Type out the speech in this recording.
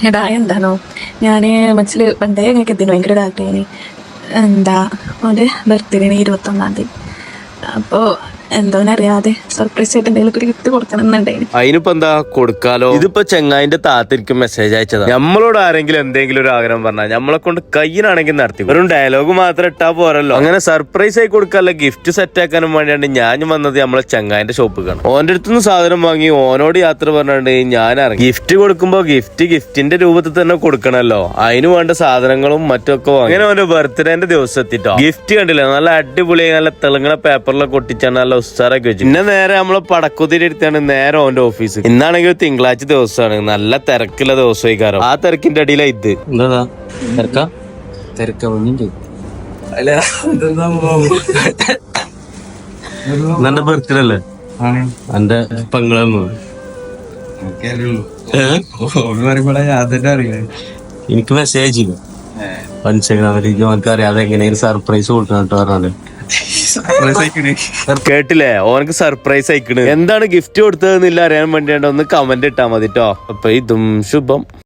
എടാ എന്താണോ ഞാന് മനസ്സില് പണ്ടേ ഞങ്ങൾക്ക് എന്തിനു ഭയങ്കര ഇതാക്കിയേന് എന്താ ഓൻ്റെ ബർത്ത്ഡേന് 21-ാം തീയതി. അപ്പോ എന്തോന്നറിയാതെ സർപ്രൈസ് ആയിട്ട് എന്തെങ്കിലും ഒരു ഗിഫ്റ്റ് കൊടുക്കണം എന്നുണ്ടായിരുന്നു. അതിനിപ്പോ എന്താ കൊടുക്കാലോ. ഇതിപ്പോ ചെങ്ങായിന്റെ താത്തിരിക്കും മെസ്സേജ് അയച്ചതാ. നമ്മളോട് ആരെങ്കിലും എന്തെങ്കിലും ഒരു ആഗ്രഹം പറഞ്ഞാൽ നമ്മളെ കൊണ്ട് കയ്യിനാണെങ്കിൽ നടത്തി വെറും ഡയലോഗ് മാത്രം ഇട്ടാ പോരല്ലോ. അങ്ങനെ സർപ്രൈസ് ആയി കൊടുക്കാനുള്ള ഗിഫ്റ്റ് സെറ്റ് ആക്കാനും വേണ്ടിയാണ് ഞാനും വന്നത് നമ്മളെ ചെങ്ങായിന്റെ ഷോപ്പ് കാണാം. ഓന്റെ അടുത്തുനിന്ന് സാധനം വാങ്ങി ഓനോട് യാത്ര പറഞ്ഞാണ്ട് ഞാൻ ഇറങ്ങി. ഗിഫ്റ്റ് കൊടുക്കുമ്പോ ഗിഫ്റ്റിന്റെ രൂപത്തിൽ തന്നെ കൊടുക്കണല്ലോ. അതിന് വേണ്ട സാധനങ്ങളും മറ്റൊക്കെ വാങ്ങി. അങ്ങനെ ഓന്റെ ബർത്ത്ഡേന്റെ ദിവസം എത്തിട്ടോ. ഗിഫ്റ്റ് കണ്ടില്ല, നല്ല അടിപൊളിയായി നല്ല തിളങ്ങണ പേപ്പറിലൊക്കെ ഒട്ടിച്ചാണ് നല്ല ഉസ്താറൊക്കെ വെച്ചു. പിന്നെ നേരെ നമ്മളെ പടക്കുതിരി എടുത്താണ് നേരെ ഓന്റെ ഓഫീസ്. ഇന്നാണെങ്കിൽ തിങ്കളാഴ്ച ദിവസമാണ്, നല്ല തിരക്കുള്ള ദിവസമായി. കാരണം ആ തിരക്കിന്റെ അടിയിലാ ഇത്. എന്താ എന്റെ ബർത്ത്ഡേ അല്ലേ? എന്റെ പെങ്ങളെന്ന് എനിക്ക് മെസ്സേജ് ചെയ്തു. അറിയാതെ എങ്ങനെയും സർപ്രൈസ് കൊടുക്കണം പറഞ്ഞാല് കേട്ടില്ലേ? ഓനക്ക് സർപ്രൈസ് അയക്കണ്. എന്താണ് ഗിഫ്റ്റ് കൊടുത്തതെന്നില്ല അറിയാൻ വേണ്ടിയാണ് ഒന്ന് കമന്റ് ഇട്ടാ മതി ട്ടോ. അപ്പൊ ഇതും ശുഭം.